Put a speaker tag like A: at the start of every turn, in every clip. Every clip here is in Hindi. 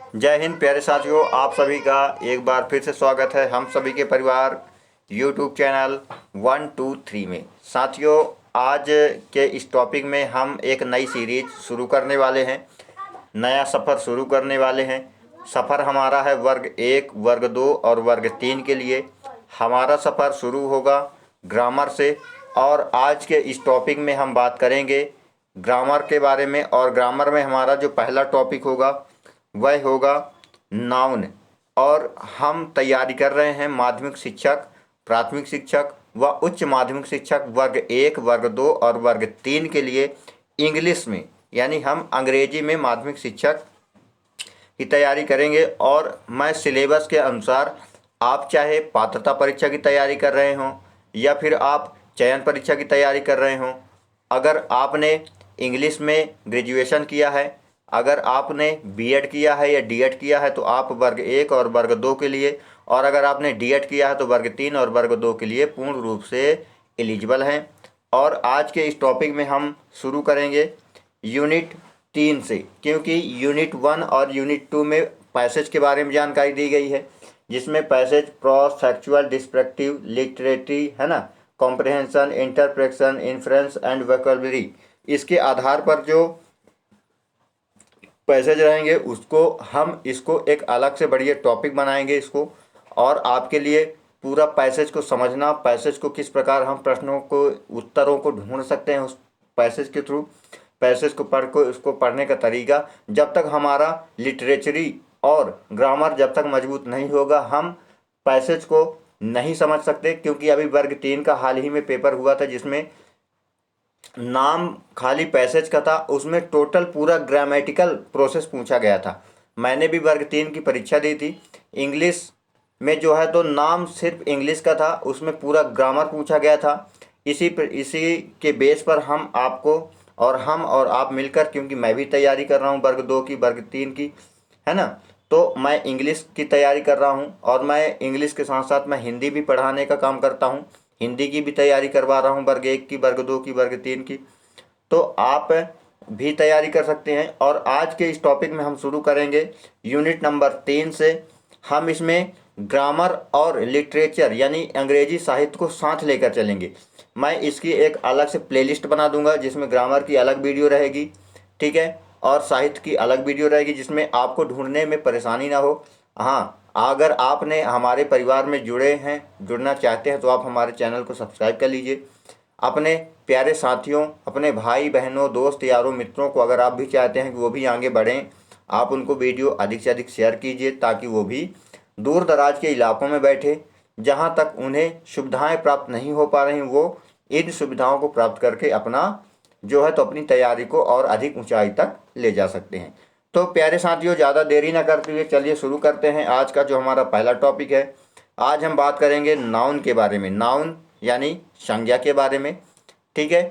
A: जय हिंद प्यारे साथियों, आप सभी का एक बार फिर से स्वागत है हम सभी के परिवार यूट्यूब चैनल 123 में। साथियों, आज के इस टॉपिक में हम एक नई सीरीज शुरू करने वाले हैं, नया सफ़र शुरू करने वाले हैं। सफ़र हमारा है वर्ग 1, वर्ग 2 और वर्ग 3 के लिए। हमारा सफ़र शुरू होगा ग्रामर से और आज के इस टॉपिक में हम बात करेंगे ग्रामर के बारे में। और ग्रामर में हमारा जो पहला टॉपिक होगा वह होगा नाउन। और हम तैयारी कर रहे हैं माध्यमिक शिक्षक, प्राथमिक शिक्षक व उच्च माध्यमिक शिक्षक वर्ग 1, वर्ग 2 और वर्ग 3 के लिए इंग्लिश में, यानी हम अंग्रेजी में माध्यमिक शिक्षक की तैयारी करेंगे। और मैं सिलेबस के अनुसार, आप चाहे पात्रता परीक्षा की तैयारी कर रहे हों या फिर आप चयन परीक्षा की तैयारी कर रहे हों, अगर आपने इंग्लिश में ग्रेजुएशन किया है, अगर आपने बीएड किया है या डीएड किया है तो आप वर्ग 1 और वर्ग 2 के लिए, और अगर आपने डीएड किया है तो वर्ग 3 और वर्ग 2 के लिए पूर्ण रूप से एलिजिबल हैं। और आज के इस टॉपिक में हम शुरू करेंगे यूनिट 3 से, क्योंकि यूनिट 1 और यूनिट 2 में पैसेज के बारे में जानकारी दी गई है, जिसमें पैसेज प्रॉस, फैक्चुअल, डिस्क्रिप्टिव, लिटरेटरी, है ना, comprehension, interpretation, inference and vocabulary, इसके आधार पर जो पैसेज रहेंगे उसको हम इसको एक अलग से बढ़िया टॉपिक बनाएंगे इसको। और आपके लिए पूरा पैसेज को समझना, पैसेज को किस प्रकार हम प्रश्नों को, उत्तरों को ढूंढ सकते हैं उस पैसेज के थ्रू, पैसेज को पढ़ को उसको पढ़ने का तरीका, जब तक हमारा लिटरेचरी और ग्रामर जब तक मजबूत नहीं होगा हम पैसेज को नहीं समझ सकते। क्योंकि अभी वर्ग 3 का हाल ही में पेपर हुआ था जिसमें नाम खाली पैसेज का था, उसमें टोटल पूरा ग्रामेटिकल प्रोसेस पूछा गया था। मैंने भी वर्ग 3 की परीक्षा दी थी। इंग्लिश में जो है तो नाम सिर्फ इंग्लिश का था, उसमें पूरा ग्रामर पूछा गया था। इसी के बेस पर हम आपको और आप मिलकर, क्योंकि मैं भी तैयारी कर रहा हूँ वर्ग 2 की, वर्ग 3 की, है ना, तो मैं इंग्लिश की तैयारी कर रहा हूँ और मैं इंग्लिश के साथ साथ मैं हिंदी भी पढ़ाने का काम करता हूँ। हिंदी की भी तैयारी करवा रहा हूँ वर्ग 1 की, वर्ग 2 की, वर्ग 3 की। तो आप भी तैयारी कर सकते हैं। और आज के इस टॉपिक में हम शुरू करेंगे यूनिट नंबर 3 से। हम इसमें ग्रामर और लिटरेचर यानी अंग्रेजी साहित्य को साथ लेकर चलेंगे। मैं इसकी एक अलग से प्लेलिस्ट बना दूंगा जिसमें ग्रामर की अलग वीडियो रहेगी, ठीक है, और साहित्य की अलग वीडियो रहेगी, जिसमें आपको ढूंढने में परेशानी ना हो। हाँ, अगर आपने हमारे परिवार में जुड़ना चाहते हैं तो आप हमारे चैनल को सब्सक्राइब कर लीजिए। अपने प्यारे साथियों, अपने भाई बहनों, दोस्त यारों, मित्रों को अगर आप भी चाहते हैं कि वो भी आगे बढ़ें, आप उनको वीडियो अधिक से अधिक शेयर कीजिए ताकि वो भी दूर दराज के इलाकों में बैठे, जहाँ तक उन्हें सुविधाएं प्राप्त नहीं हो पा रही, वो इन सुविधाओं को प्राप्त करके अपना जो है तो अपनी तैयारी को और अधिक ऊंचाई तक ले जा सकते हैं। तो प्यारे साथियों, ज़्यादा देरी ना करते हुए चलिए शुरू करते हैं आज का जो हमारा पहला टॉपिक है। आज हम बात करेंगे नाउन के बारे में, नाउन यानी संज्ञा के बारे में, ठीक है।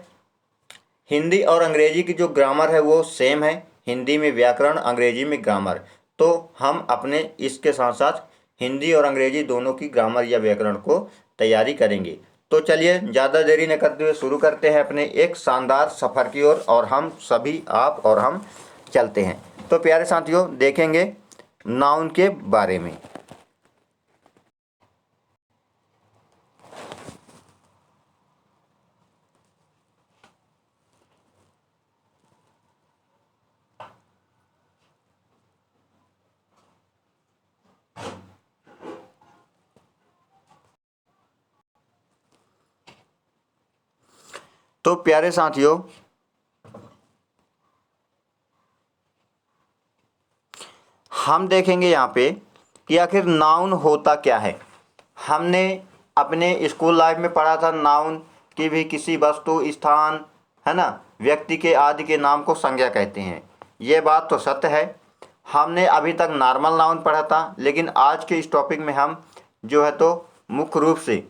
A: हिंदी और अंग्रेजी की जो ग्रामर है वो सेम है, हिंदी में व्याकरण, अंग्रेजी में ग्रामर। तो हम अपने इसके साथ साथ हिंदी और अंग्रेजी दोनों की ग्रामर या व्याकरण को तैयारी करेंगे। तो चलिए ज़्यादा देरी न करते हुए शुरू करते हैं अपने एक शानदार सफ़र की ओर, और हम सभी, आप और हम चलते हैं। तो प्यारे साथियों, देखेंगे नाउन के बारे में। तो प्यारे साथियों, हम देखेंगे यहाँ पे कि आखिर नाउन होता क्या है। हमने अपने स्कूल लाइफ में पढ़ा था नाउन की भी किसी वस्तु, स्थान, है ना, व्यक्ति के आदि के नाम को संज्ञा कहते हैं। ये बात तो सत्य है। हमने अभी तक नॉर्मल नाउन पढ़ा था, लेकिन आज के इस टॉपिक में हम जो है तो मुख्य रूप से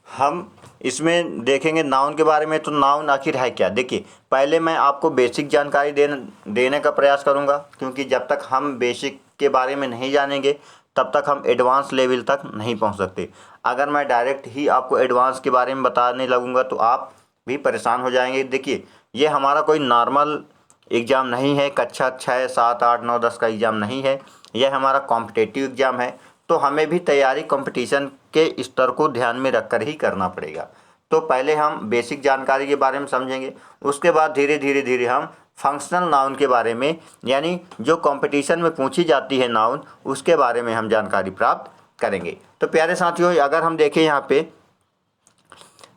A: हम इसमें देखेंगे नाउन के बारे में। तो नाउन आखिर है क्या? देखिए, पहले मैं आपको बेसिक जानकारी देने का प्रयास करूंगा, क्योंकि जब तक हम बेसिक के बारे में नहीं जानेंगे तब तक हम एडवांस लेवल तक नहीं पहुंच सकते। अगर मैं डायरेक्ट ही आपको एडवांस के बारे में बताने लगूंगा तो आप भी परेशान हो जाएंगे। देखिए, ये हमारा कोई नॉर्मल एग्ज़ाम नहीं है, कक्षा 6, 7, 8, 9, 10 का एग्ज़ाम नहीं है, यह हमारा कॉम्पिटेटिव एग्ज़ाम है। तो हमें भी तैयारी कंपटीशन के स्तर को ध्यान में रखकर ही करना पड़ेगा। तो पहले हम बेसिक जानकारी के बारे में समझेंगे, उसके बाद धीरे धीरे हम फंक्शनल नाउन के बारे में, यानी जो कंपटीशन में पूछी जाती है नाउन, उसके बारे में हम जानकारी प्राप्त करेंगे। तो प्यारे साथियों, अगर हम देखें यहाँ पे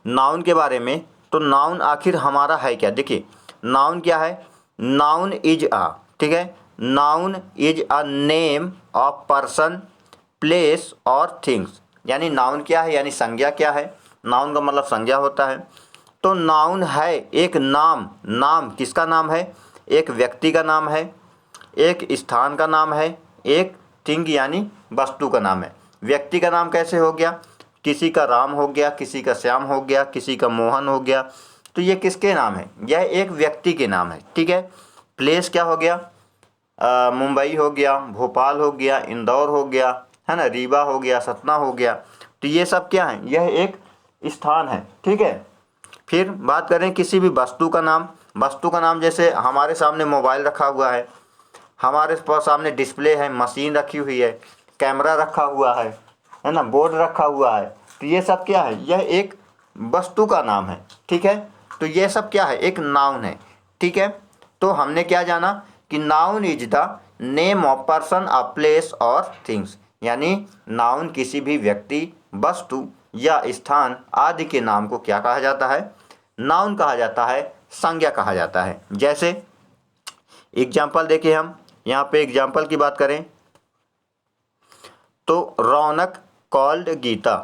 A: नाउन के बारे में, तो नाउन आखिर हमारा है क्या। देखिए, नाउन क्या है, नाउन इज अ, ठीक है, noun is a name of person, place और थिंग्स। यानी नाउन क्या है, यानी संज्ञा क्या है, नाउन का मतलब संज्ञा होता है। तो नाउन है एक नाम, नाम किसका नाम है, एक व्यक्ति का नाम है, एक स्थान का नाम है, एक थिंग यानी वस्तु का नाम है। व्यक्ति का नाम कैसे हो गया, किसी का राम हो गया, किसी का श्याम हो गया, किसी का मोहन हो गया, तो ये किसके नाम है, यह एक व्यक्ति के नाम है, ठीक है। प्लेस क्या हो गया, मुंबई हो गया, भोपाल हो गया, इंदौर हो गया, है ना, रीवा हो गया, सतना हो गया, तो ये सब क्या है, यह एक स्थान है, ठीक है। फिर बात करें किसी भी वस्तु का नाम, वस्तु का नाम जैसे हमारे सामने मोबाइल रखा हुआ है, हमारे सामने डिस्प्ले है, मशीन रखी हुई है, कैमरा रखा हुआ है ना, बोर्ड रखा हुआ है, तो ये सब क्या है, यह एक वस्तु का नाम है, ठीक है। तो ये सब क्या है, एक नाउन है, ठीक है। तो हमने क्या जाना कि noun is the name of person, a place और थिंग्स, यानी नाउन किसी भी व्यक्ति, वस्तु या स्थान आदि के नाम को क्या कहा जाता है, नाउन कहा जाता है, संज्ञा कहा जाता है। जैसे एग्जाम्पल देखिए, हम यहाँ पे एग्जाम्पल की बात करें तो रौनक कॉल्ड गीता,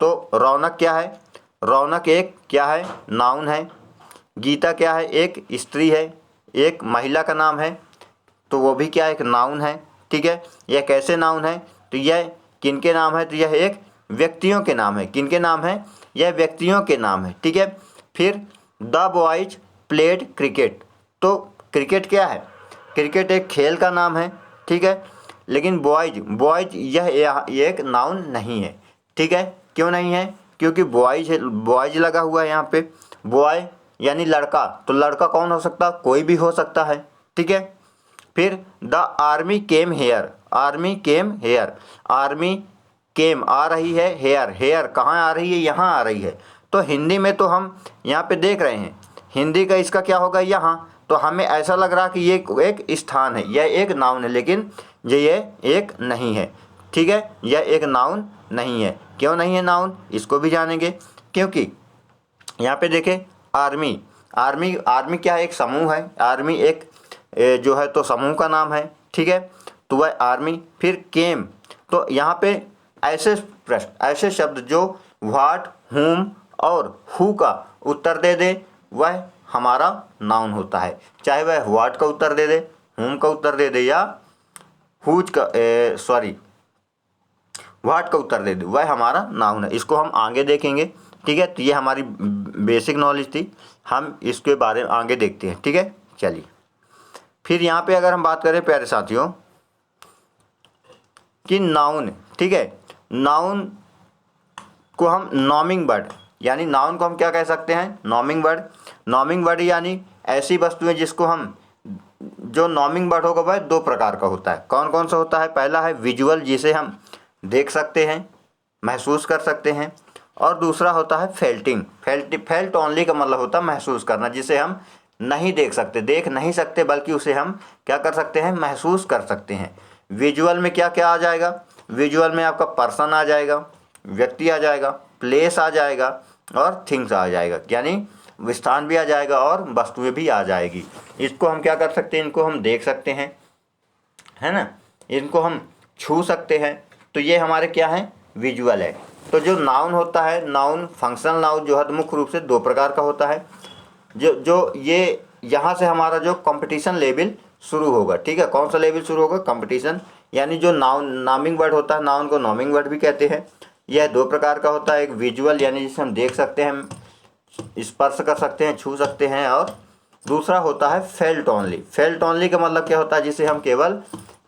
A: तो रौनक क्या है, रौनक एक क्या है, नाउन है। गीता क्या है, एक स्त्री है, एक महिला का नाम है, तो वो भी क्या है, एक नाउन है, ठीक है। यह कैसे नाउन है, तो यह किनके नाम है, तो यह एक व्यक्तियों के नाम है, किनके नाम है, यह व्यक्तियों के नाम है, ठीक है। फिर द बॉयज प्लेड क्रिकेट, तो क्रिकेट क्या है, क्रिकेट एक खेल का नाम है, ठीक है। लेकिन बॉयज, बॉयज यह एक नाउन नहीं है, ठीक है। क्यों नहीं है, क्योंकि बॉयज, बॉयज लगा हुआ है यहाँ पे, बॉय यानी लड़का, तो लड़का कौन हो सकता, कोई भी हो सकता है, ठीक है। फिर the army came here, army came here, army came आ रही है, हेयर, हेयर कहाँ आ रही है, यहाँ आ रही है। तो हिंदी में तो हम यहाँ पे देख रहे हैं, हिंदी का इसका क्या होगा, यहाँ, तो हमें ऐसा लग रहा कि ये एक स्थान है, यह एक नाउन है, लेकिन ये एक नहीं है, ठीक है, यह एक नाउन नहीं है। क्यों नहीं है नाउन, इसको भी जानेंगे। क्योंकि यहाँ पे देखें, आर्मी, आर्मी, आर्मी क्या है, एक समूह है, आर्मी एक जो है तो समूह का नाम है, ठीक है, तो वह आर्मी। फिर केम, तो यहाँ पे ऐसे प्रश्न, ऐसे शब्द जो व्हाट, हुम और हु का उत्तर दे दे, वह हमारा नाउन होता है। चाहे वह व्हाट का उत्तर दे दे, हुम का उत्तर दे दे, या हुज का व्हाट का उत्तर दे दे, वह हमारा नाउन है। इसको हम आगे देखेंगे, ठीक है। तो ये हमारी बेसिक नॉलेज थी, हम इसके बारे में आगे देखते हैं, ठीक है। चलिए, फिर यहाँ पे अगर हम बात करें प्यारे साथियों कि नाउन, ठीक है, नाउन को हम नॉमिंग वर्ड, यानी नाउन को हम क्या कह सकते हैं, नॉमिंग वर्ड। नॉमिंग वर्ड यानी ऐसी वस्तुएं जिसको हम, जो नॉमिंग वर्ड होगा वह दो प्रकार का होता है। कौन कौन सा होता है, पहला है विजुअल, जिसे हम देख सकते हैं, महसूस कर सकते हैं, और दूसरा होता है फेल्टिंग। फेल्ट ओनली का मतलब होता है महसूस करना, जिसे हम नहीं देख सकते, देख नहीं सकते, बल्कि उसे हम क्या कर सकते हैं, महसूस कर सकते हैं। विजुअल में क्या क्या आ जाएगा, विजुअल में आपका पर्सन आ जाएगा, व्यक्ति आ जाएगा, प्लेस आ जाएगा और थिंग्स आ जाएगा, यानी स्थान भी आ जाएगा और वस्तुएं भी आ जाएगी। इसको हम क्या कर सकते हैं, इनको हम देख सकते हैं, है ना, इनको हम छू सकते हैं, तो ये हमारे क्या है, विजुअल है। तो जो नाउन होता है, नाउन फंक्शनल नाउन जो है तो मुख्य रूप से दो प्रकार का होता है। जो ये यहाँ से हमारा जो कंपटीशन लेवल शुरू होगा, ठीक है, कौन सा लेवल शुरू होगा, कंपटीशन, यानी जो नाउन, नामिंग वर्ड होता है, नाउन को नॉमिंग वर्ड भी कहते हैं। यह दो प्रकार का होता है, एक विजुअल यानी जिसे हम देख सकते हैं, हम स्पर्श कर सकते हैं, छू सकते हैं, और दूसरा होता है फेल्ट ओनली। फेल्ट ओनली का मतलब क्या होता है, जिसे हम केवल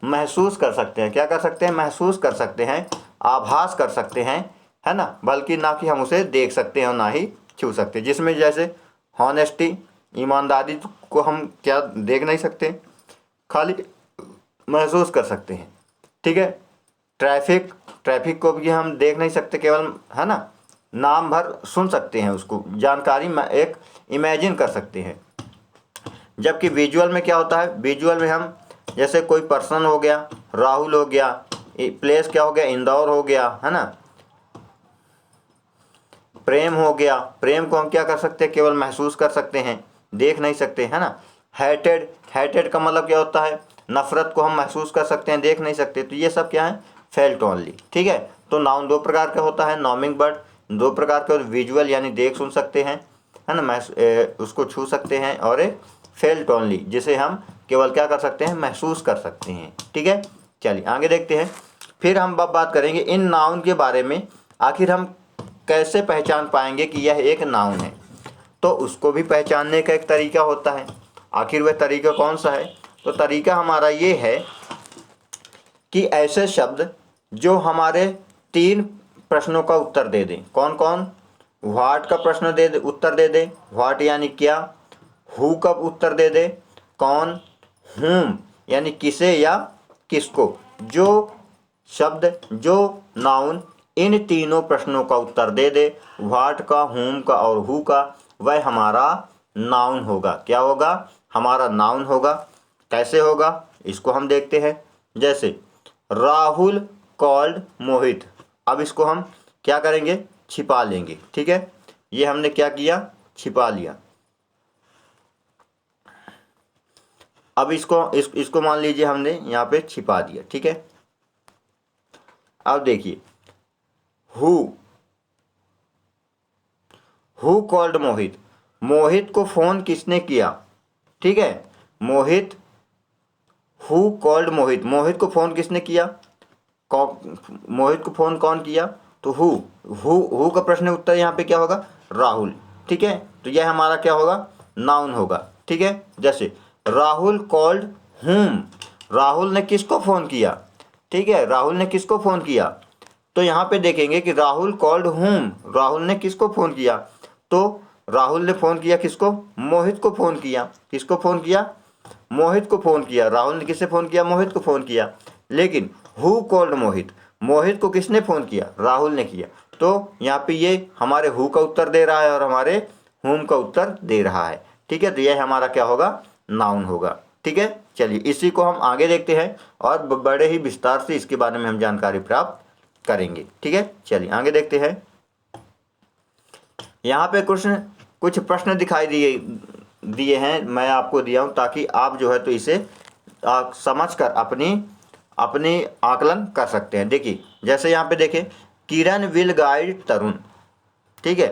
A: महसूस कर सकते हैं। क्या कर सकते हैं? महसूस कर सकते हैं, आभास कर सकते हैं, है ना, बल्कि ना कि हम उसे देख सकते हैं और ना ही छू सकते। जिसमें जैसे हॉनेस्टी, ईमानदारी को हम क्या देख नहीं सकते, खाली महसूस कर सकते हैं। ठीक है। ट्रैफिक, ट्रैफिक को भी हम देख नहीं सकते, केवल, है ना, नाम भर सुन सकते हैं, उसको जानकारी में एक इमेजिन कर सकते हैं। जबकि विजुअल में क्या होता है? विजुअल में हम जैसे कोई पर्सन हो गया, राहुल हो गया, प्लेस क्या हो गया, इंदौर हो गया, है ना, प्रेम हो गया, प्रेम को हम क्या कर सकते हैं? केवल महसूस कर सकते हैं, देख नहीं सकते, है ना। हेटेड, हेटेड का मतलब क्या होता है? नफरत को हम महसूस कर सकते हैं, देख नहीं सकते। तो ये सब क्या है? Felt only. ठीक है। तो नाउन दो प्रकार का होता है, नॉमिंग वर्ड दो प्रकार के, विजुअल यानी देख सुन सकते हैं, है ना, उसको छू सकते हैं, और एक फेल्ट ओनली जिसे हम केवल क्या कर सकते हैं? महसूस कर सकते हैं। ठीक है। चलिए आगे देखते हैं। फिर हम अब बात करेंगे इन नाउन के बारे में। आखिर हम कैसे पहचान पाएंगे कि यह एक नाउन है? तो उसको भी पहचानने का एक तरीका होता है। आखिर वह तरीका कौन सा है? तो तरीका हमारा ये है कि ऐसे शब्द जो हमारे 3 प्रश्नों का उत्तर दे दें। कौन कौन? व्हाट का प्रश्न उत्तर दे दे, व्हाट यानी क्या, हु का उत्तर दे दे, कौन, हुम यानी किसे या किसको। जो शब्द, जो नाउन इन तीनों प्रश्नों का उत्तर दे दे, व्हाट का, हुम का और हु का, वह हमारा नाउन होगा। क्या होगा? हमारा नाउन होगा। कैसे होगा? इसको हम देखते हैं। जैसे राहुल कॉल्ड मोहित। अब इसको हम क्या करेंगे? छिपा लेंगे। ठीक है। ये हमने क्या किया? छिपा लिया। अब इसको मान लीजिए हमने यहाँ पे छिपा दिया। ठीक है। अब देखिए, हु, हु कॉल्ड मोहित। मोहित को फोन किसने किया? ठीक है। मोहित, हु कॉल्ड मोहित, मोहित को फोन किसने किया? मोहित को फोन कौन किया? तो हु का प्रश्न उत्तर यहाँ पे क्या होगा? राहुल। ठीक है। तो यह हमारा क्या होगा? नाउन होगा। ठीक है। जैसे राहुल कॉल्ड हुम, राहुल ने किसको फोन किया? ठीक है। राहुल ने किसको फोन किया? तो यहाँ पे देखेंगे कि राहुल कॉल्ड हुम, राहुल ने किसको फोन किया? तो राहुल ने फोन किया किसको? मोहित को फोन किया। किसको फोन किया? मोहित को फोन किया। राहुल ने किससे फोन किया? मोहित को फोन किया। लेकिन हु कॉल्ड मोहित, मोहित को किसने फोन किया? राहुल ने किया। तो यहाँ पे ये हमारे हु का उत्तर दे रहा है और हमारे हुम का उत्तर दे रहा है। ठीक है। तो यह हमारा क्या होगा? नाउन होगा। ठीक है। चलिए इसी को हम आगे देखते हैं और बड़े ही विस्तार से इसके बारे में हम जानकारी प्राप्त करेंगे। ठीक है। चलिए आगे देखते हैं। यहाँ पे कुछ प्रश्न दिखाई दिए हैं, मैं आपको दिया हूँ ताकि आप जो है तो इसे समझ कर अपनी आकलन कर सकते हैं। देखिए जैसे यहाँ पे देखें, किरण विल गाइड तरुण। ठीक है।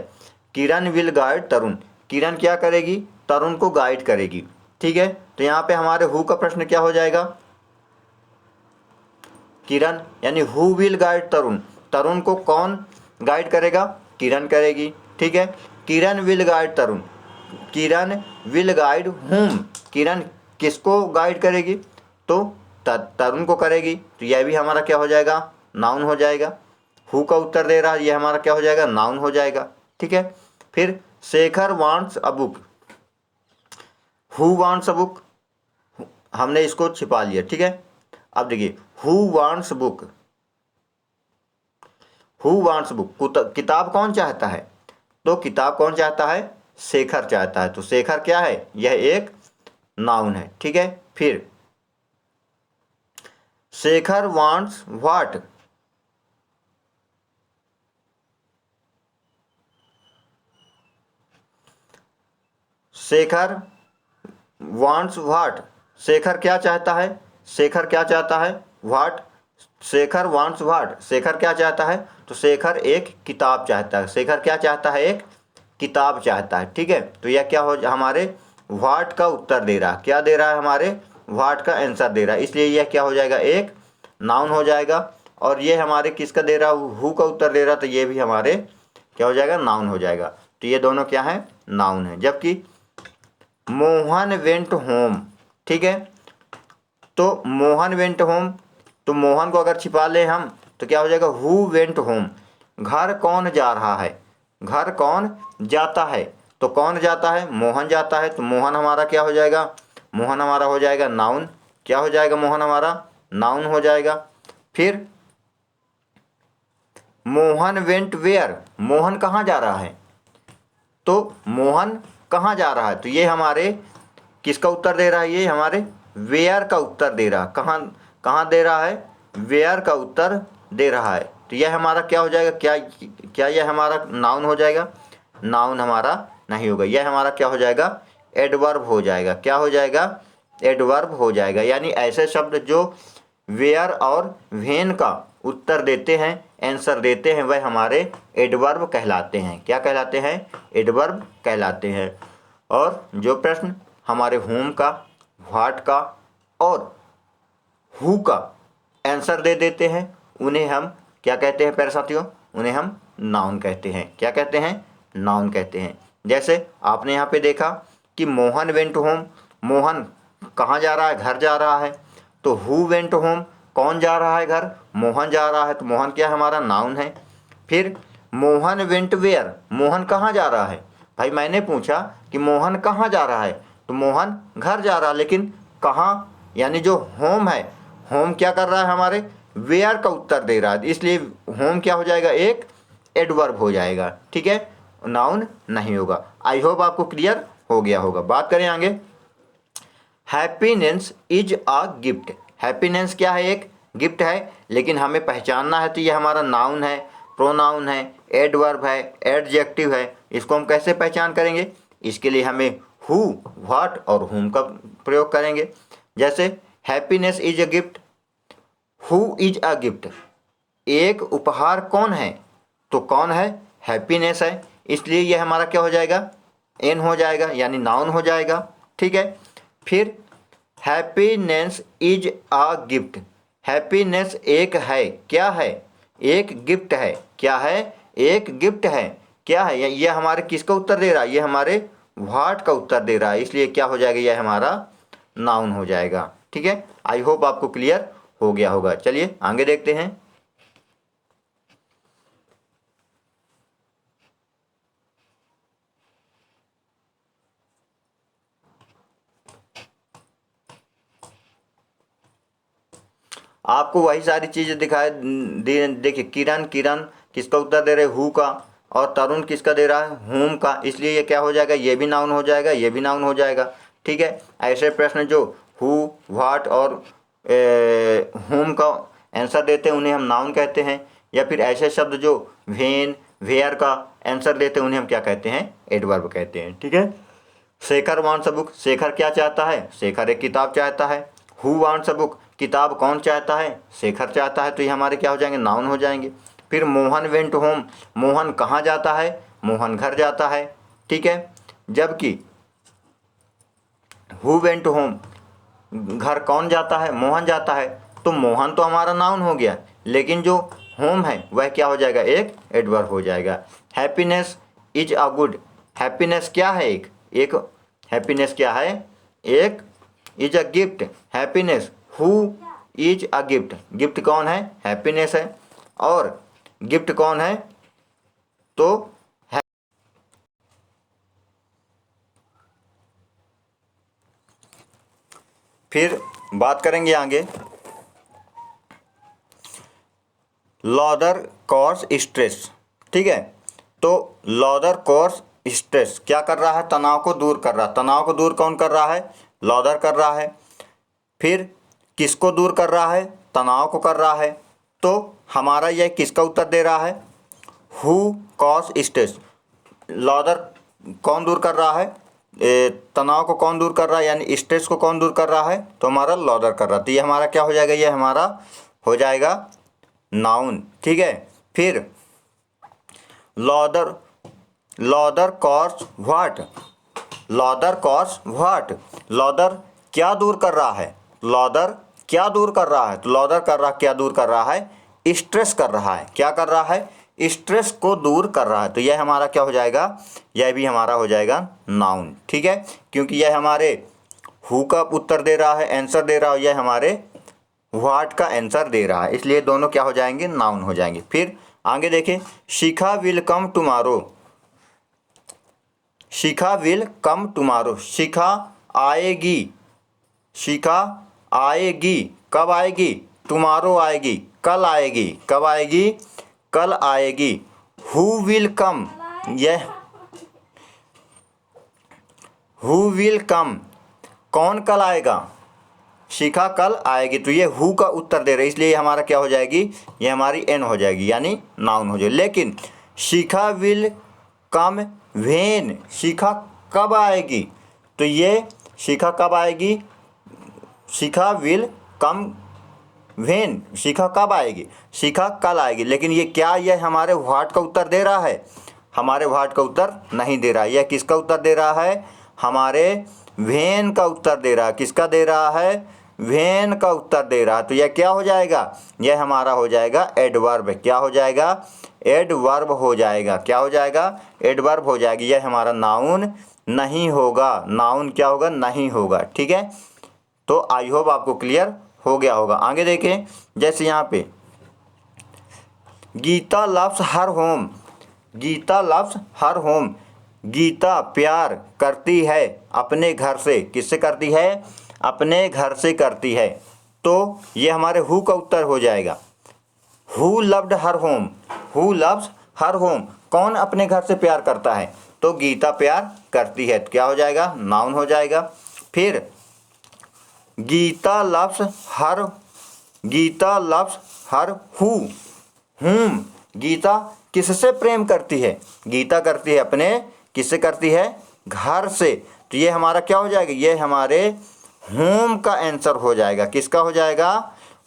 A: किरण विल गाइड तरुण, किरण क्या करेगी? तरुण को गाइड करेगी। ठीक है। तो यहाँ पे हमारे हु का प्रश्न क्या हो जाएगा? किरण यानी who will guide Tarun, Tarun को कौन गाइड करेगा? किरण करेगी। ठीक है। Kiran will guide Tarun, Kiran will guide whom, Kiran किसको गाइड करेगी? तो तरुण को करेगी। तो यह भी हमारा क्या हो जाएगा? नाउन हो जाएगा। हु का उत्तर दे रहा है, यह हमारा क्या हो जाएगा? नाउन हो जाएगा। ठीक है। फिर Shekhar wants a book, who wants a book, हमने इसको छिपा लिया। ठीक है। अब देखिए who wants book, who wants book, किताब कौन चाहता है? तो किताब कौन चाहता है? शेखर चाहता है। तो शेखर क्या है? यह एक नाउन है। ठीक है। फिर Shekhar wants what, Shekhar wants what, Shekhar क्या चाहता है? शेखर क्या चाहता है? What, Shekhar wants what, Shekhar क्या चाहता है? तो शेखर एक किताब चाहता है। शेखर क्या चाहता है? एक किताब चाहता है। ठीक है। तो यह क्या हो, हमारे व्हाट का उत्तर दे रहा है। क्या दे रहा है? हमारे व्हाट का आंसर दे रहा है। इसलिए यह क्या हो जाएगा? एक नाउन हो जाएगा। और ये हमारे किसका दे रहा है? हु का उत्तर दे रहा, तो ये भी हमारे क्या हो जाएगा? नाउन हो जाएगा। तो ये दोनों क्या है? नाउन है। जबकि मोहन वेंट होम, ठीक है, तो मोहन वेंट होम, तो मोहन को अगर छिपा ले हम तो क्या हो जाएगा, हु वेंट होम। घर कौन जा रहा है, घर कौन जाता है, तो कौन जाता है, मोहन जाता है, तो मोहन हमारा क्या हो जाएगा, मोहन हमारा हो जाएगा नाउन। क्या हो जाएगा, मोहन हमारा नाउन हो जाएगा। फिर मोहन वेंट वेयर, मोहन कहाँ जा रहा है, तो मोहन कहाँ जा रहा है, तो ये हमारे किसका उत्तर दे रहा है, ये हमारे वेयर का उत्तर दे रहा है। कहाँ कहाँ दे रहा है, वेयर का उत्तर दे रहा है। तो यह हमारा क्या हो जाएगा, क्या क्या यह हमारा नाउन हो जाएगा, नाउन हमारा नहीं होगा, यह हमारा क्या हो जाएगा, एडवर्ब हो जाएगा। क्या हो जाएगा, एडवर्ब हो जाएगा। यानी ऐसे शब्द जो वेयर और व्हेन का उत्तर देते हैं, आंसर देते हैं, वह हमारे एडवर्ब कहलाते हैं। क्या कहलाते हैं, एडवर्ब कहलाते हैं। और जो प्रश्न हमारे होम का, व्हाट का और हु का आंसर दे देते हैं, उन्हें हम क्या कहते हैं प्यारे साथियों, उन्हें हम नाउन कहते हैं। क्या कहते हैं, नाउन कहते हैं। जैसे आपने यहाँ पे देखा कि मोहन वेंट होम, मोहन कहाँ जा रहा है, घर जा रहा है। तो हु वेंट होम, कौन जा रहा है घर, मोहन जा रहा है, तो मोहन क्या हमारा नाउन है। फिर मोहन वेंट वेयर, मोहन कहाँ जा रहा है, भाई मैंने पूछा कि मोहन कहाँ जा रहा है, तो मोहन घर जा रहा है, लेकिन कहाँ, यानी जो होम है, होम क्या कर रहा है, हमारे वेयर का उत्तर दे रहा है, इसलिए होम क्या हो जाएगा, एक एडवर्ब हो जाएगा। ठीक है, नाउन नहीं होगा। आई होप आपको क्लियर हो गया होगा। बात करें आगे, happiness is a gift. Happiness क्या है, एक गिफ्ट है, लेकिन हमें पहचानना है तो ये हमारा नाउन है, प्रोनाउन है, एडवर्ब है, एडजेक्टिव है। इसको हम कैसे पहचान करेंगे, इसके लिए हमें हु, व्हाट और हुम का प्रयोग करेंगे। जैसे happiness is a gift, who is a gift, एक उपहार कौन है, तो कौन है, हैप्पीनेस है, इसलिए यह हमारा क्या हो जाएगा, एन हो जाएगा, यानी नाउन हो जाएगा। ठीक है। फिर happiness is a gift, happiness एक है, क्या है, एक गिफ्ट है। क्या है, एक गिफ्ट है। क्या है, ये हमारे किसका उत्तर दे रहा है, ये हमारे व्हाट का उत्तर दे रहा है, इसलिए क्या हो जाएगा, यह हमारा नाउन हो जाएगा। ठीक है, आई होप आपको क्लियर हो गया होगा। चलिए आगे देखते हैं। आपको वही सारी चीज़ें दिखाए देखिए, किरण, किरण किसका उत्तर दे रहे, हु का, और तरुण किसका दे रहा है, होम का, इसलिए ये क्या हो जाएगा, ये भी नाउन हो जाएगा, ये भी नाउन हो जाएगा। ठीक है। ऐसे प्रश्न जो हु, व्हाट और होम का आंसर देते हैं उन्हें हम नाउन कहते हैं, या फिर ऐसे शब्द जो व्हेन, वेयर का आंसर देते हैं उन्हें हम क्या कहते हैं, एडवर्ब कहते हैं। ठीक है। Shekhar wants a book, Shekhar क्या चाहता है, शेखर एक किताब चाहता है। हु वांट्स अ बुक, किताब कौन चाहता है, शेखर चाहता है, तो ये हमारे क्या हो जाएंगे, नाउन हो जाएंगे। फिर मोहन वेंट होम, मोहन कहाँ जाता है, मोहन घर जाता है। ठीक है। जबकि हु वेंट होम, घर कौन जाता है, मोहन जाता है, तो मोहन तो हमारा नाउन हो गया, लेकिन जो होम है वह क्या हो जाएगा, एक एडवर्ब हो जाएगा। Happiness is a good, happiness क्या है, एक हैप्पीनेस क्या है, एक is a gift, happiness who is a gift, gift कौन है, हैप्पीनेस है, और गिफ्ट कौन है, तो फिर बात करेंगे आगे, लॉदर कॉज स्ट्रेस। ठीक है। तो लॉदर कॉज स्ट्रेस क्या कर रहा है, तनाव को दूर कर रहा है। तनाव को दूर कौन कर रहा है, लॉदर कर रहा है। फिर किसको दूर कर रहा है, तनाव को कर रहा है। तो हमारा यह किसका उत्तर दे रहा है, हु कॉज स्ट्रेस, लॉदर कौन दूर कर रहा है, तनाव को कौन दूर कर रहा है, यानी स्ट्रेस को कौन दूर कर रहा है, तो हमारा लॉदर कर रहा है। तो ये हमारा क्या हो जाएगा, ये हमारा हो जाएगा नाउन। ठीक है। फिर Lothar, Lothar cause what, Lothar cause what, Lothar क्या दूर कर रहा है, लॉदर क्या दूर कर रहा है, तो लॉदर कर रहा, क्या दूर कर रहा है, स्ट्रेस कर रहा है। क्या कर रहा है, स्ट्रेस को दूर कर रहा है। तो यह हमारा क्या हो जाएगा, यह भी हमारा हो जाएगा नाउन। ठीक है। क्योंकि यह हमारे हु का उत्तर दे रहा है, आंसर दे रहा है, यह हमारे व्हाट का आंसर दे रहा है, इसलिए दोनों क्या हो जाएंगे, नाउन हो जाएंगे। फिर आगे देखें, Shikha will come tomorrow. Shikha will come tomorrow, Shikha आएगी, शिखा आएगी, कब आएगी, टुमारो आएगी, कल आएगी, कब आएगी, कल आएगी। हु विल कम, यह हु विल कम, कौन कल आएगा, शिखा कल आएगी, तो ये हु का उत्तर दे रहा है, इसलिए हमारा क्या हो जाएगी, ये हमारी एन हो जाएगी, यानी नाउन हो जाएगी। लेकिन शिखा विल कम व्हेन, शिखा कब आएगी, तो ये शिखा कब आएगी, शिखा विल कम व्हेन, शिखा कब आएगी, शिखा कल आएगी। लेकिन ये क्या, यह हमारे व्हाट का उत्तर दे रहा है, हमारे व्हाट का उत्तर नहीं दे रहा है। यह किसका उत्तर दे रहा है, हमारे व्हेन का उत्तर दे रहा है। किसका दे रहा है, व्हेन का उत्तर दे रहा है। तो यह क्या हो जाएगा, यह हमारा हो जाएगा एडवर्ब। क्या हो जाएगा, एडवर्ब हो जाएगा। क्या हो जाएगा, एडवर्ब हो जाएगी। यह हमारा नाउन नहीं होगा, नाउन क्या होगा, नहीं होगा। ठीक है, तो आई होप आपको क्लियर हो गया होगा। आगे देखें, जैसे यहाँ पे Geeta loves her home, Geeta loves her home, Geeta प्यार करती है अपने घर से। किससे करती है, अपने घर से करती है। तो ये हमारे हु का उत्तर हो जाएगा। Who loved her home, who loves her home, कौन अपने घर से प्यार करता है, तो गीता प्यार करती है। तो क्या हो जाएगा, नाउन हो जाएगा। फिर Geeta loves her, Geeta loves her who whom, Geeta किससे प्रेम करती है, गीता करती है अपने, किससे करती है, घर से। तो ये हमारा क्या हो जाएगा, ये हमारे होम का आंसर हो जाएगा। किसका हो जाएगा,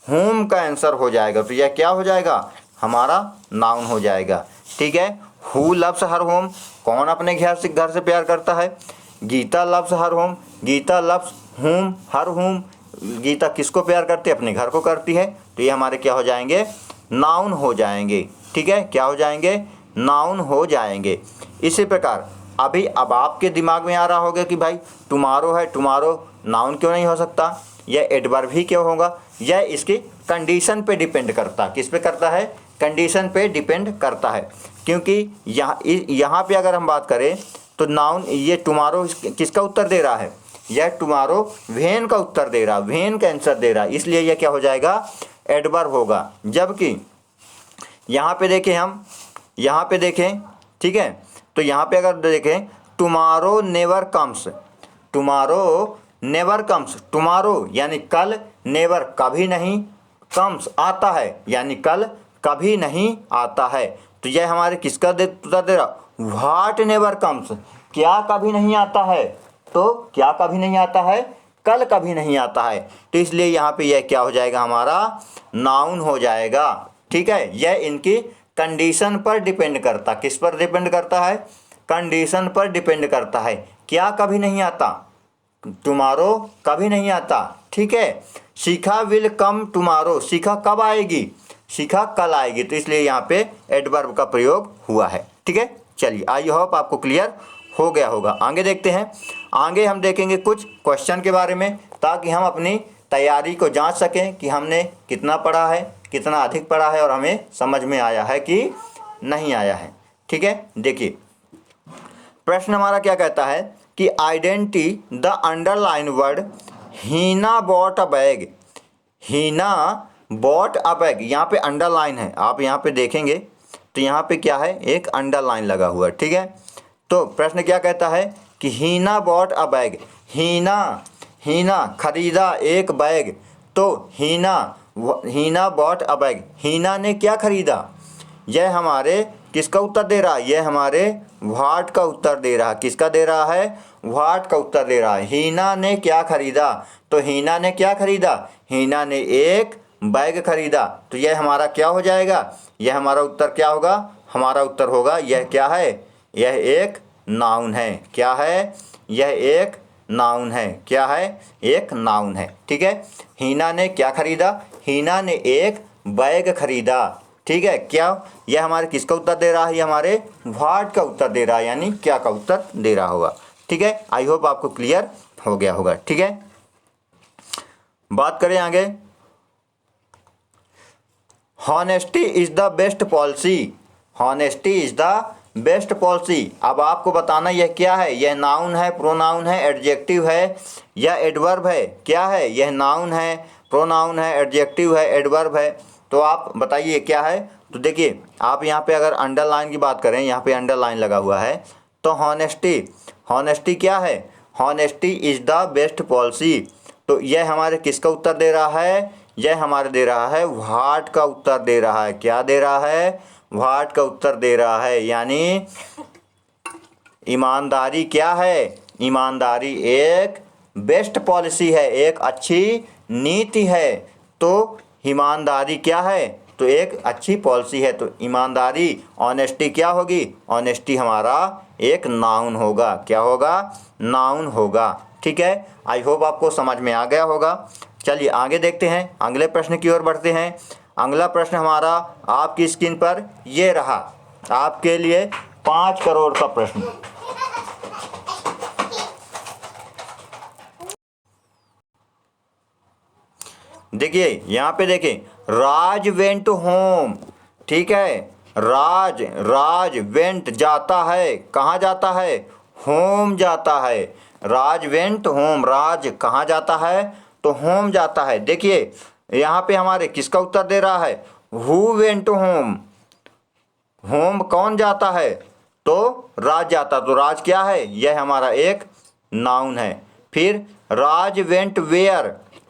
A: होम का आंसर हो जाएगा। तो यह क्या हो जाएगा, हमारा नाउन हो जाएगा। ठीक है, हु लव्स हर होम, कौन अपने घर से प्यार करता है, Geeta loves her home, Geeta loves home her home, Geeta किसको प्यार करती है, अपने घर को करती है। तो ये हमारे क्या हो जाएंगे, नाउन हो जाएंगे। ठीक है, क्या हो जाएंगे, नाउन हो जाएंगे। इसी प्रकार अभी अब आपके दिमाग में आ रहा होगा कि भाई टुमारो है, टुमारो नाउन क्यों नहीं हो सकता, यह एडवर्ब ही क्यों होगा। यह इसकी कंडीशन पे डिपेंड करता है। किस पे करता है, कंडीशन पे डिपेंड करता है। क्योंकि यहाँ पे अगर हम बात करें तो नाउन, ये टुमारो किसका उत्तर दे रहा है, यह टुमारो व्हेन का उत्तर दे रहा है, व्हेन का आंसर दे रहा है, इसलिए यह क्या हो जाएगा, एडवर्ब होगा। जबकि यहाँ पे देखें, हम यहाँ पे देखें, ठीक है, तो यहाँ पे अगर देखें tomorrow never comes, tomorrow never comes, tomorrow यानी कल, नेवर कभी नहीं, कम्स आता है यानी कल कभी नहीं आता है। तो यह हमारे किसका उत्तर दे रहा, व्हाट नेवर कम्स, क्या कभी नहीं आता है, तो क्या कभी नहीं आता है, कल कभी नहीं आता है। तो इसलिए यहाँ पे यह क्या हो जाएगा, हमारा नाउन हो जाएगा। ठीक है, यह इनकी कंडीशन पर डिपेंड करता, किस पर डिपेंड करता है, कंडीशन पर डिपेंड करता है। क्या कभी नहीं आता, टुमारो कभी नहीं आता। ठीक है, शिखा विल कम टुमारो, शिखा कब आएगी, शिखा कल आएगी। तो इसलिए यहाँ पे एडवर्ब का प्रयोग हुआ है। ठीक है, चलिए आई होप आपको क्लियर हो गया होगा। आगे देखते हैं, आगे हम देखेंगे कुछ क्वेश्चन के बारे में, ताकि हम अपनी तैयारी को जांच सकें कि हमने कितना पढ़ा है, कितना अधिक पढ़ा है और हमें समझ में आया है कि नहीं आया है। ठीक है, देखिए प्रश्न हमारा क्या कहता है कि identity the underline word Heena bought a bag, Heena bought a bag, यहाँ पे अंडरलाइन है, आप यहाँ पे देखेंगे तो यहाँ पे क्या है, एक अंडरलाइन लगा हुआ है। ठीक है, तो प्रश्न क्या कहता है कि हीना बॉट अ बैग, हीना खरीदा एक बैग। तो हीना बॉट अ बैग, हीना ने क्या खरीदा, यह हमारे किसका उत्तर दे रहा है, यह हमारे व्हाट का उत्तर दे रहा है। किसका दे रहा है, व्हाट का उत्तर दे रहा है। हीना ने क्या खरीदा, तो हीना ने क्या खरीदा, हीना ने एक बैग खरीदा। तो यह हमारा क्या हो जाएगा, यह हमारा उत्तर क्या होगा, हमारा उत्तर होगा, यह क्या है, यह एक नाउन है। क्या है, यह एक नाउन है। क्या है, एक नाउन है। ठीक है, हीना ने क्या खरीदा, हीना ने एक बैग खरीदा। ठीक है, क्या, यह हमारे किसका उत्तर दे रहा है, यह हमारे व्हाट का उत्तर दे रहा है, यानी क्या का उत्तर दे रहा होगा। ठीक है, आई होप आपको क्लियर हो गया होगा। ठीक है। बात करें आगे, honesty is the best policy. Honesty is the best policy. अब आपको बताना यह क्या है, यह नाउन है, प्रोनाउन है, एडजेक्टिव है या एडवर्ब है? क्या है? यह नाउन है, प्रोनाउन है, एडजेक्टिव है, एडवर्ब है। तो आप बताइए क्या है। तो देखिए, आप यहाँ पे अगर अंडरलाइन की बात करें, यहाँ पे अंडरलाइन लगा हुआ है, तो हॉनेस्टी, हॉनेस्टी क्या है? Honesty is the best policy. तो यह हमारे किसका उत्तर दे रहा है? यह हमारे दे रहा है व्हाट का उत्तर दे रहा है। क्या दे रहा है? व्हाट का उत्तर दे रहा है। यानी ईमानदारी क्या है? ईमानदारी एक बेस्ट पॉलिसी है, एक अच्छी नीति है। तो ईमानदारी क्या है? तो एक अच्छी पॉलिसी है। तो ईमानदारी, ऑनेस्टी क्या होगी? ऑनेस्टी हमारा एक नाउन होगा। क्या होगा? नाउन होगा। ठीक है, आई होप आपको समझ में आ गया होगा। चलिए आगे देखते हैं, अगले प्रश्न की ओर बढ़ते हैं। अगला प्रश्न हमारा आपकी स्क्रीन पर ये रहा, आपके लिए 5 करोड़ का प्रश्न। देखिए यहाँ पे देखिए, राज वेंट होम। ठीक है, राज वेंट जाता है, कहाँ जाता है? होम जाता है। राज वेंट होम, राज कहाँ जाता है? तो होम जाता है। देखिए यहाँ पे हमारे किसका उत्तर दे रहा है? Who went home. होम कौन जाता है? तो राज जाता। तो राज क्या है? यह हमारा एक नाउन है। फिर राज वेंट वेयर,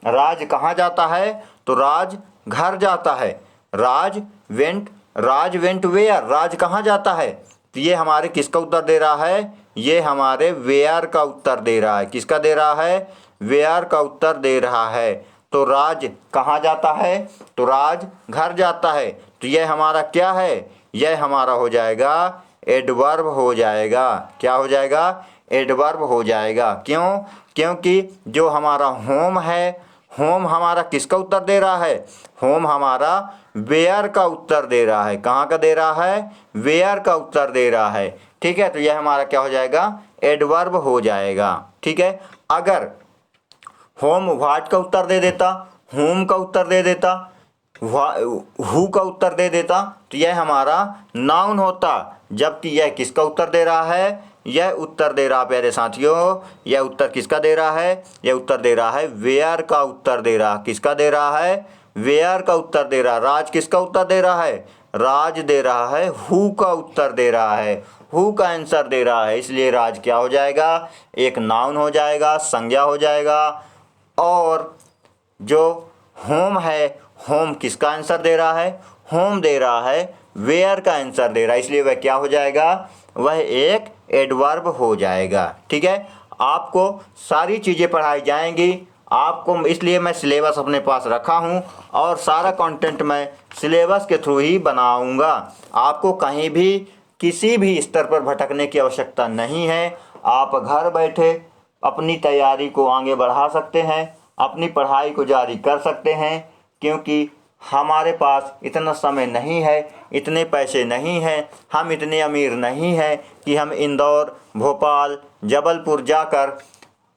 A: राज कहाँ जाता है? तो राज घर जाता है। राज वेंट वेयर, राज कहाँ जाता है? तो ये हमारे किसका उत्तर दे रहा है? ये हमारे वेयर का उत्तर दे रहा है। किसका दे रहा है? वेयर का उत्तर दे रहा है। तो राज कहाँ जाता है? तो राज घर जाता है। तो यह हमारा क्या है? यह हमारा हो जाएगा एडवर्ब हो जाएगा। क्या हो जाएगा? एडवर्ब हो जाएगा। क्यों? क्योंकि जो हमारा होम है, होम हमारा किसका उत्तर दे रहा है? होम हमारा वेयर का उत्तर दे रहा है। कहाँ का दे रहा है? वेयर का उत्तर दे रहा है। ठीक है, तो यह हमारा क्या हो जाएगा? एडवर्ब हो जाएगा। ठीक है, अगर होम व्हाट का उत्तर दे देता, होम का उत्तर दे देता, हु का उत्तर दे देता, तो यह हमारा नाउन होता। जबकि यह किसका उत्तर दे रहा है? यह उत्तर दे रहा, प्यारे साथियों, यह उत्तर किसका दे रहा है? यह उत्तर दे रहा है वेयर का उत्तर दे रहा। किसका दे रहा है? वेयर का उत्तर दे रहा। राज किसका उत्तर दे रहा है? राज दे रहा है हु का उत्तर दे रहा है, हु का आंसर दे रहा है। इसलिए राज क्या हो जाएगा? एक नाउन हो जाएगा, संज्ञा हो जाएगा। और जो होम है, होम किसका आंसर दे रहा है? होम दे रहा है वेयर का आंसर दे रहा है। इसलिए वह क्या हो जाएगा? वह एक एडवर्ब हो जाएगा। ठीक है, आपको सारी चीज़ें पढ़ाई जाएंगी आपको, इसलिए मैं सिलेबस अपने पास रखा हूँ और सारा कंटेंट मैं सिलेबस के थ्रू ही बनाऊँगा। आपको कहीं भी किसी भी स्तर पर भटकने की आवश्यकता नहीं है। आप घर बैठे अपनी तैयारी को आगे बढ़ा सकते हैं, अपनी पढ़ाई को जारी कर सकते हैं, क्योंकि हमारे पास इतना समय नहीं है, इतने पैसे नहीं हैं, हम इतने अमीर नहीं हैं कि हम इंदौर, भोपाल, जबलपुर जाकर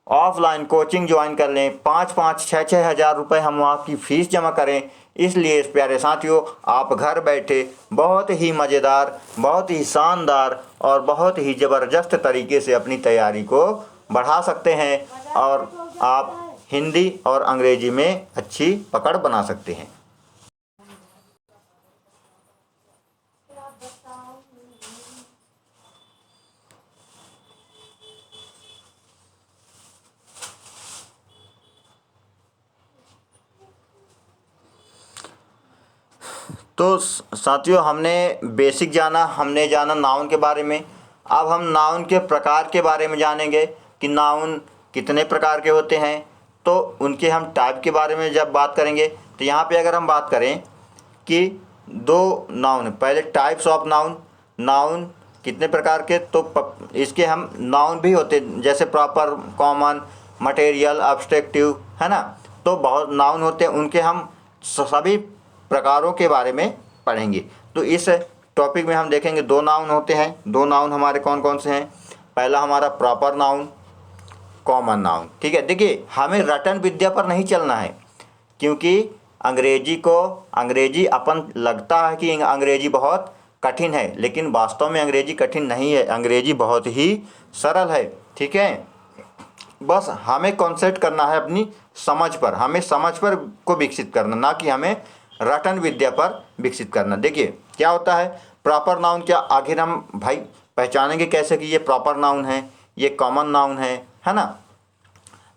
A: ऑफलाइन कोचिंग ज्वाइन कर लें, 5-5, 6-6 हज़ार रुपये हम वहाँ की फ़ीस जमा करें। इसलिए प्यारे साथियों, आप घर बैठे बहुत ही मज़ेदार, बहुत ही शानदार और बहुत ही ज़बरदस्त तरीके से अपनी तैयारी को बढ़ा सकते हैं और आप हिंदी और अंग्रेजी में अच्छी पकड़ बना सकते हैं। तो साथियों, हमने बेसिक जाना, हमने जाना नाउन के बारे में। अब हम नाउन के प्रकार के बारे में जानेंगे कि नाउन कितने प्रकार के होते हैं। तो उनके हम टाइप के बारे में जब बात करेंगे, तो यहाँ पे अगर हम बात करें कि 2 नाउन, पहले टाइप्स ऑफ नाउन, नाउन कितने प्रकार के, तो इसके हम नाउन भी होते जैसे प्रॉपर, कॉमन, मटेरियल, एब्स्ट्रैक्टिव, है ना। तो बहुत नाउन होते हैं, उनके हम सभी प्रकारों के बारे में पढ़ेंगे। तो इस टॉपिक में हम देखेंगे 2 नाउन होते हैं। 2 नाउन हमारे कौन कौन से हैं? पहला हमारा प्रॉपर नाउन, कॉमन नाउन। ठीक है, देखिए हमें रटन विद्या पर नहीं चलना है, क्योंकि अंग्रेजी अपन लगता है कि अंग्रेजी बहुत कठिन है, लेकिन वास्तव में अंग्रेजी कठिन नहीं है, अंग्रेजी बहुत ही सरल है। ठीक है, बस हमें कॉन्सेंट्रेट करना है अपनी समझ पर, हमें समझ पर को विकसित करना, ना कि हमें रटन विद्या पर विकसित करना। देखिए क्या होता है प्रॉपर नाउन, क्या आखिर हम भाई पहचानेंगे कैसे कि ये प्रॉपर नाउन है, ये कॉमन नाउन है ना।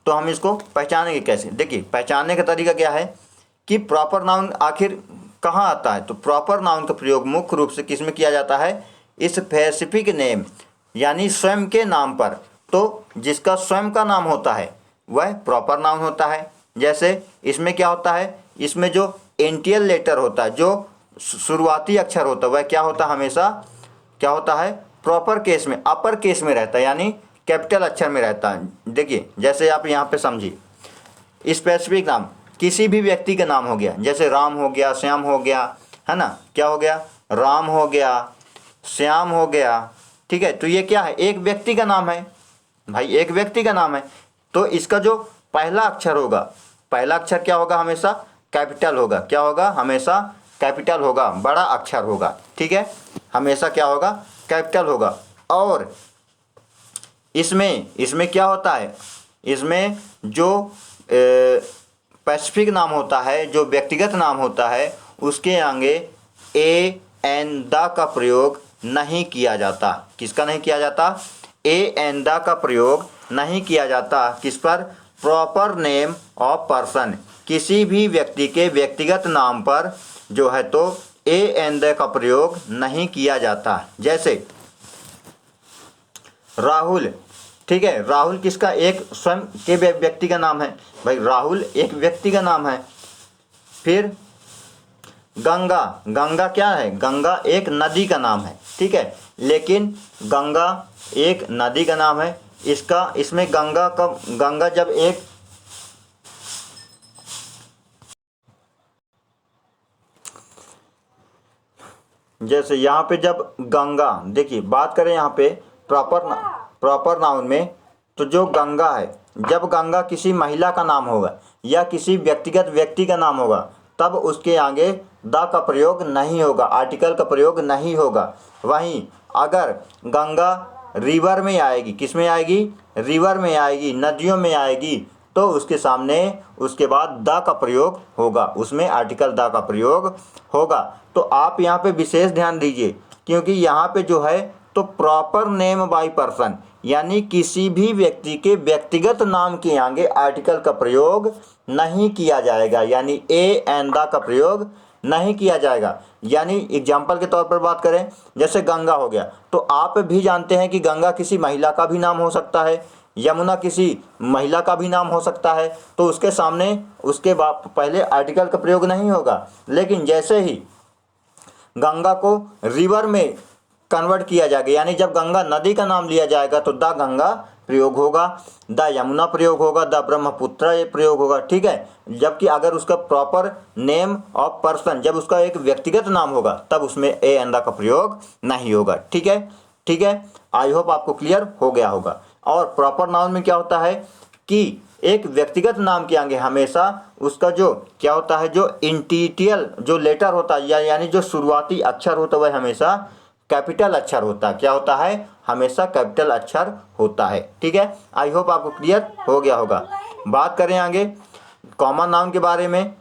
A: तो हम इसको पहचानेंगे कैसे? देखिए पहचानने का तरीका क्या है कि प्रॉपर नाउन आखिर कहाँ आता है। तो प्रॉपर नाउन का प्रयोग मुख्य रूप से किस में किया जाता है? स्पेसिफिक नेम, यानी स्वयं के नाम पर। तो जिसका स्वयं का नाम होता है वह प्रॉपर नाउन होता है। जैसे इसमें क्या होता है, इसमें जो इंटियल लेटर होता है, जो शुरुआती अक्षर होता है, वह क्या होता है? हमेशा क्या होता है? प्रॉपर केस में, अपर केस में रहता है, यानी कैपिटल अक्षर में रहता है। देखिए जैसे आप यहाँ पे समझिए, स्पेसिफिक नाम किसी भी व्यक्ति का नाम हो गया, जैसे राम हो गया, श्याम हो गया, है ना। क्या हो गया? राम हो गया, श्याम हो गया। ठीक है, तो ये क्या है? एक व्यक्ति का नाम है भाई, एक व्यक्ति का नाम है। तो इसका जो पहला अक्षर होगा, पहला अक्षर क्या होगा? हमेशा कैपिटल होगा। क्या होगा? हमेशा कैपिटल होगा, बड़ा अक्षर होगा। ठीक है, हमेशा क्या होगा? कैपिटल होगा। और इसमें क्या होता है? इसमें जो स्पेसिफिक नाम होता है, जो व्यक्तिगत नाम होता है, उसके आगे ए एन द का प्रयोग नहीं किया जाता। किसका नहीं किया जाता? ए एन द का प्रयोग नहीं किया जाता। किस पर? प्रॉपर नेम ऑफ पर्सन, किसी भी व्यक्ति के व्यक्तिगत नाम पर जो है तो ए एन द का प्रयोग नहीं किया जाता। जैसे राहुल, ठीक है, राहुल किसका? एक स्वयं के व्यक्ति का नाम है भाई, राहुल एक व्यक्ति का नाम है। फिर गंगा, गंगा क्या है? गंगा एक नदी का नाम है। ठीक है, लेकिन गंगा एक नदी का नाम है। इसमें गंगा जब एक जैसे यहाँ पे जब गंगा, देखिए बात करें यहाँ पे प्रॉपर नाउन में, तो जो गंगा है, जब गंगा किसी महिला का नाम होगा या किसी व्यक्तिगत व्यक्ति का नाम होगा, तब उसके आगे द का प्रयोग नहीं होगा, आर्टिकल का प्रयोग नहीं होगा। वहीं अगर गंगा रिवर में आएगी, किस में आएगी? रिवर में आएगी, नदियों में आएगी, तो उसके सामने उसके बाद द का प्रयोग होगा, उसमें आर्टिकल द का प्रयोग होगा। तो आप यहाँ पे विशेष ध्यान दीजिए, क्योंकि यहाँ पे जो है तो प्रॉपर नेम बाय पर्सन, यानी किसी भी व्यक्ति के व्यक्तिगत नाम के आगे आर्टिकल का प्रयोग नहीं किया जाएगा, यानी ए एन द का प्रयोग नहीं किया जाएगा। यानी एग्जाम्पल के तौर पर बात करें, जैसे गंगा हो गया, तो आप भी जानते हैं कि गंगा किसी महिला का भी नाम हो सकता है, यमुना किसी महिला का भी नाम हो सकता है, तो उसके सामने उसके पहले आर्टिकल का प्रयोग नहीं होगा। लेकिन जैसे ही गंगा को रिवर में कन्वर्ट किया जाएगा, यानी जब गंगा नदी का नाम लिया जाएगा, तो द गंगा प्रयोग होगा, द यमुना प्रयोग होगा, द ब्रह्मपुत्र प्रयोग होगा। ठीक है, जबकि अगर उसका प्रॉपर नेम ऑफ पर्सन, जब उसका एक व्यक्तिगत नाम होगा, तब उसमें ए एन द का प्रयोग नहीं होगा। ठीक है, ठीक है, आई होप आपको क्लियर हो गया होगा। और प्रॉपर नाउन में क्या होता है कि एक व्यक्तिगत नाम के आगे हमेशा उसका जो क्या होता है, जो इंटीटियल जो लेटर होता है, यानी जो शुरुआती अक्षर होता है, वह हमेशा कैपिटल अक्षर होता है। क्या होता है? हमेशा कैपिटल अक्षर होता है। ठीक है, आई होप आपको क्लियर हो गया होगा। बात करें आगे कॉमन नाउन के बारे में,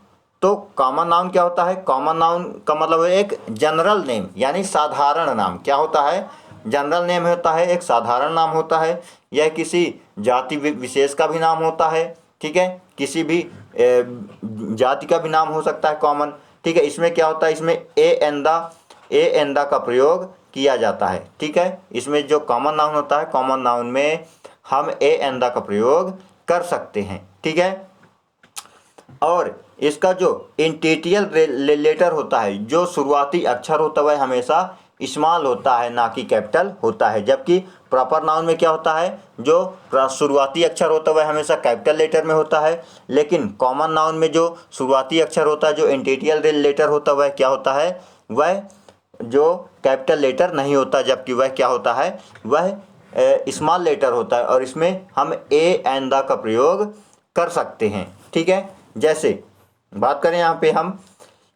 A: तो कॉमन नाउन क्या होता है? कॉमन नाउन का मतलब है एक जनरल नेम, यानी साधारण नाम। क्या होता है? जनरल नेम होता है, एक साधारण नाम होता है। यह किसी जाति विशेष का भी नाम होता है। ठीक है, किसी भी जाति का भी नाम हो सकता है कॉमन। ठीक है, इसमें क्या होता है? इसमें ए एन द का प्रयोग किया जाता है। ठीक है, इसमें जो कॉमन नाउन होता है, कॉमन नाउन में हम ए एन द का प्रयोग कर सकते हैं। ठीक है, और इसका जो इंटीटियल लेटर होता है, जो शुरुआती अक्षर होता है, वह हमेशा स्मॉल होता है, ना कि कैपिटल होता है। जबकि प्रॉपर नाउन में क्या होता है? जो शुरुआती अक्षर होता है वह हमेशा कैपिटल लेटर में होता है। लेकिन कॉमन नाउन में जो शुरुआती अक्षर होता है, जो इंटीटियल लेटर होता है, वह क्या होता है? वह जो कैपिटल लेटर नहीं होता, जबकि वह क्या होता है? वह स्मॉल लेटर होता है, और इसमें हम ए एन द का प्रयोग कर सकते हैं। ठीक है, जैसे बात करें यहाँ पे हम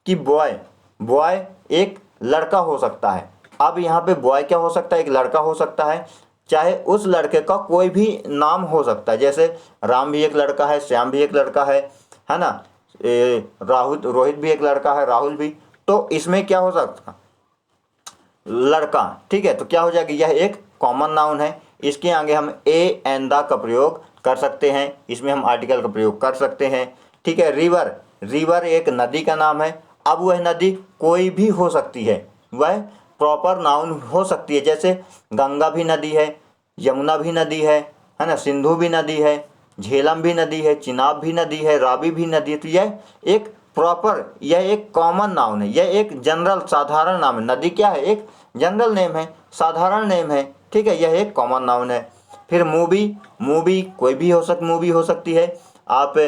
A: कि बॉय, बॉय एक लड़का हो सकता है। अब यहाँ पे बॉय क्या हो सकता है, एक लड़का हो सकता है, चाहे उस लड़के का कोई भी नाम हो सकता है, जैसे राम भी एक लड़का है, श्याम भी एक लड़का है ना, राहुल, रोहित भी एक लड़का है, राहुल भी। तो इसमें क्या हो सकता, लड़का, ठीक है। तो क्या हो जाएगा, यह एक कॉमन नाउन है। इसके आगे हम ए एंड द का प्रयोग कर सकते हैं, इसमें हम आर्टिकल का प्रयोग कर सकते हैं, ठीक है। रिवर, रिवर एक नदी का नाम है। अब वह नदी कोई भी हो सकती है, वह प्रॉपर नाउन हो सकती है, जैसे गंगा भी नदी है, यमुना भी नदी है ना, सिंधु भी नदी है, झेलम भी नदी है, चिनाब भी नदी है, रावी भी नदी है। तो यह एक प्रॉपर, यह एक कॉमन नाउन है, यह एक जनरल साधारण नाम है। नदी क्या है, एक जनरल नेम है, साधारण नेम है, ठीक है, यह एक कॉमन नाउन है। फिर मूवी, मूवी कोई भी मूवी हो सकती है। आप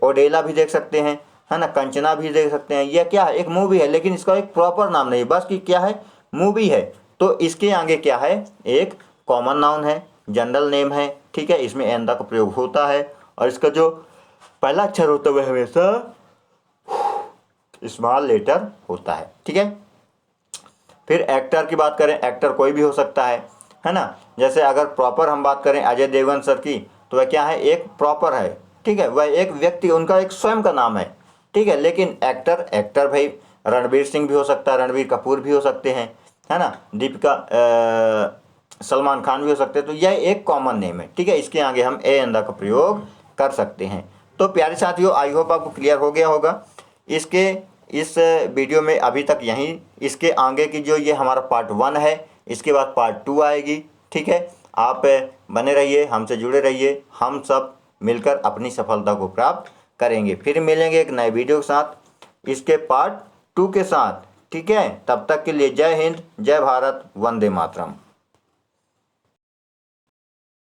A: ओडेला भी देख सकते हैं, है ना, कंचना भी देख सकते हैं। यह क्या है, एक मूवी है, लेकिन इसका एक प्रॉपर नाम नहीं, बस कि क्या है, मूवी है। तो इसके आगे क्या है, एक कॉमन नाउन है, जनरल नेम है, ठीक है। इसमें एंड का प्रयोग होता है और इसका जो पहला अक्षर होता है वह हमेशा स्मॉल लेटर होता है, ठीक है। फिर एक्टर की बात करें, एक्टर कोई भी हो सकता है ना। जैसे अगर प्रॉपर हम बात करें अजय देवगन सर की, तो वह क्या है, एक प्रॉपर है, ठीक है, वह एक व्यक्ति, उनका एक स्वयं का नाम है, ठीक है। लेकिन एक्टर, एक्टर भाई रणवीर सिंह भी हो सकता है, रणवीर कपूर भी हो सकते हैं, है ना, दीपिका, सलमान खान भी हो सकते हैं। तो यह एक कॉमन नेम है, ठीक है। इसके आगे हम ए एंड द का प्रयोग कर सकते हैं। तो प्यारे साथियों, आई होप आपको क्लियर हो गया होगा। इसके इस वीडियो में अभी तक यहीं, इसके आगे की जो ये हमारा पार्ट 1 है, इसके बाद पार्ट 2 आएगी, ठीक है। आप बने रहिए, हमसे जुड़े रहिए, हम सब मिलकर अपनी सफलता को प्राप्त करेंगे। फिर मिलेंगे एक नए वीडियो के साथ, इसके पार्ट 2 के साथ, ठीक है। तब तक के लिए जय हिंद, जय भारत, वंदे मातरम।